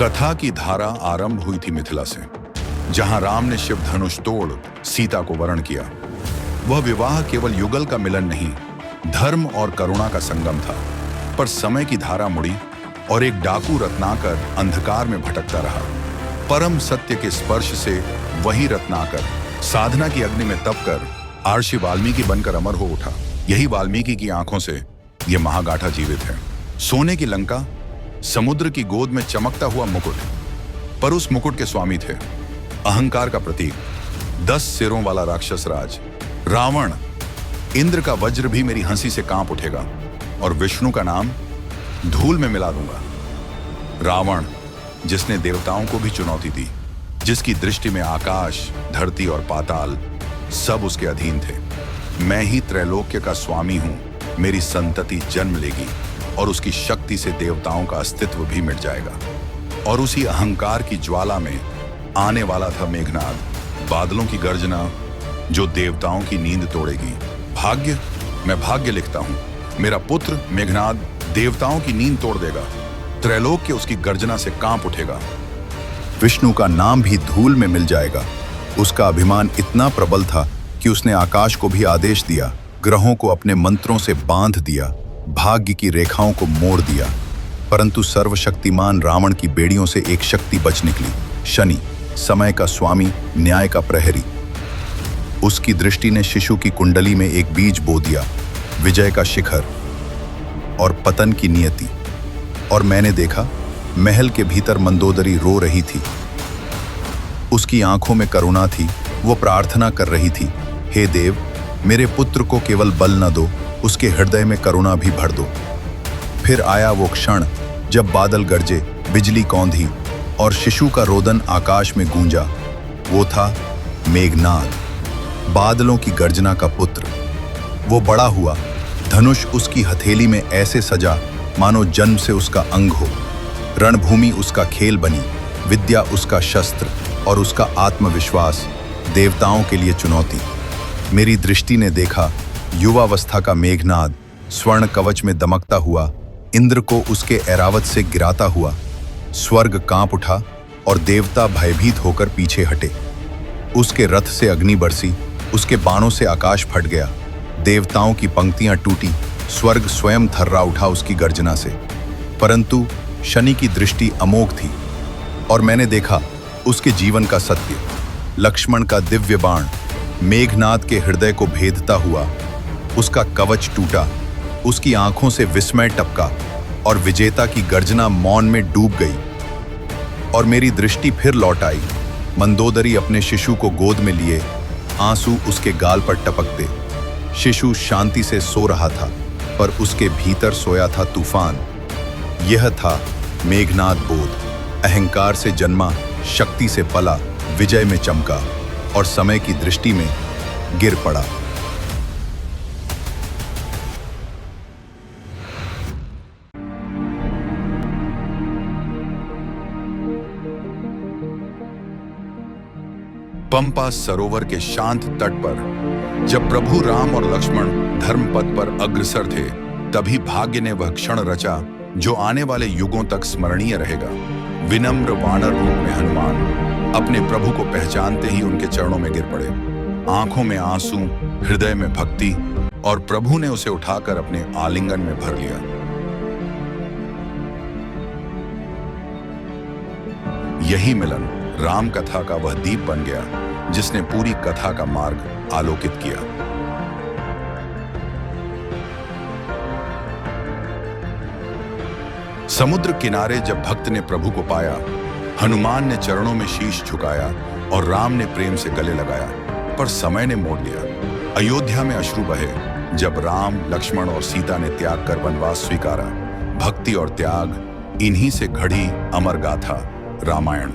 कथा की धारा आरंभ हुई थी मिथिला से, जहां राम ने शिव धनुष तोड़ सीता को वरण किया। वह विवाह केवल युगल का मिलन नहीं, धर्म और करुणा का संगम था। पर समय की धारा मुड़ी और एक डाकू रत्नाकर अंधकार में भटकता रहा। परम सत्य के स्पर्श से वही रत्नाकर साधना की अग्नि में तपकर आर्षि वाल्मीकि बनकर अमर हो उठा। यही वाल्मीकि की आंखों से यह महागाथा जीवित है। सोने की लंका, समुद्र की गोद में चमकता हुआ मुकुट, पर उस मुकुट के स्वामी थे अहंकार का प्रतीक, 10 सिरों वाला राक्षस राज रावण। इंद्र का वज्र भी मेरी हंसी से कांप उठेगा और विष्णु का नाम धूल में मिला दूंगा। रावण, जिसने देवताओं को भी चुनौती दी, जिसकी दृष्टि में आकाश, धरती और पाताल सब उसके अधीन थे। मैं ही त्रैलोक्य का स्वामी हूं, मेरी संतति जन्म लेगी और उसकी शक्ति से देवताओं का अस्तित्व भी मिट जाएगा। और उसी अहंकार की ज्वाला में आने वाला था मेघनाद, बादलों की गर्जना जो देवताओं की नींद तोड़ेगी। भाग्य, मैं भाग्य लिखता हूं, मेरा पुत्र मेघनाद देवताओं की नींद तोड़ देगा। त्रैलोक्य उसकी गर्जना से कांप उठेगा। विष्णु का नाम भी धूल में मिल जाएगा। उसका अभिमान इतना प्रबल था कि उसने आकाश को भी आदेश दिया, ग्रहों को अपने मंत्रों से बांध दिया, भाग्य की रेखाओं को मोड़ दिया। परंतु सर्वशक्तिमान रावण की बेड़ियों से एक शक्ति बच निकली, शनि, समय का स्वामी, न्याय का प्रहरी। उसकी दृष्टि ने शिशु की कुंडली में एक बीज बो दिया, विजय का शिखर और पतन की नियति। और मैंने देखा, महल के भीतर मंदोदरी रो रही थी। उसकी आंखों में करुणा थी। वो प्रार्थना कर रही थी, हे देव, मेरे पुत्र को केवल बल न दो, उसके हृदय में करुणा भी भर दो। फिर आया वो क्षण जब बादल गरजे, बिजली कौंधी और शिशु का रोदन आकाश में गूंजा। वो था मेघनाद, बादलों की गर्जना का पुत्र। वो बड़ा हुआ, धनुष उसकी हथेली में ऐसे सजा मानो जन्म से उसका अंग हो। रणभूमि उसका खेल बनी, विद्या उसका शस्त्र और उसका आत्मविश्वास देवताओं के लिए चुनौती। मेरी दृष्टि ने देखा, युवावस्था का मेघनाद स्वर्ण कवच में दमकता हुआ, इंद्र को उसके ऐरावत से गिराता हुआ। स्वर्ग कांप उठा और देवता भयभीत होकर पीछे हटे। उसके रथ से अग्नि बरसी, उसके बाणों से आकाश फट गया, देवताओं की पंक्तियां टूटी, स्वर्ग स्वयं थर्रा उठा उसकी गर्जना से। परंतु शनि की दृष्टि अमोघ थी और मैंने देखा उसके जीवन का सत्य। लक्ष्मण का दिव्य बाण मेघनाद के हृदय को भेदता हुआ, उसका कवच टूटा, उसकी आंखों से विस्मय टपका और विजेता की गर्जना मौन में डूब गई। और मेरी दृष्टि फिर लौट आई। मंदोदरी अपने शिशु को गोद में लिए, आंसू उसके गाल पर टपकते। शिशु शांति से सो रहा था, पर उसके भीतर सोया था तूफान। यह था मेघनाद बोध, अहंकार से जन्मा, शक्ति से पला, विजय में चमका और समय की दृष्टि में गिर पड़ा। पंपा सरोवर के शांत तट पर जब प्रभु राम और लक्ष्मण धर्मपथ पर अग्रसर थे, तभी भाग्य ने वह क्षण रचा जो आने वाले युगों तक स्मरणीय रहेगा। विनम्र वानर रूप में हनुमान अपने प्रभु को पहचानते ही उनके चरणों में गिर पड़े। आंखों में आंसू, हृदय में भक्ति, और प्रभु ने उसे उठाकर अपने आलिंगन में भर लिया। यही मिलन राम कथा का वह दीप बन गया जिसने पूरी कथा का मार्ग आलोकित किया। समुद्र किनारे जब भक्त ने प्रभु को पाया, हनुमान ने चरणों में शीश झुकाया और राम ने प्रेम से गले लगाया। पर समय ने मोड़ लिया। अयोध्या में अश्रु बहे जब राम, लक्ष्मण और सीता ने त्याग कर वनवास स्वीकारा। भक्ति और त्याग, इन्हीं से घड़ी अमर गाथा रामायण।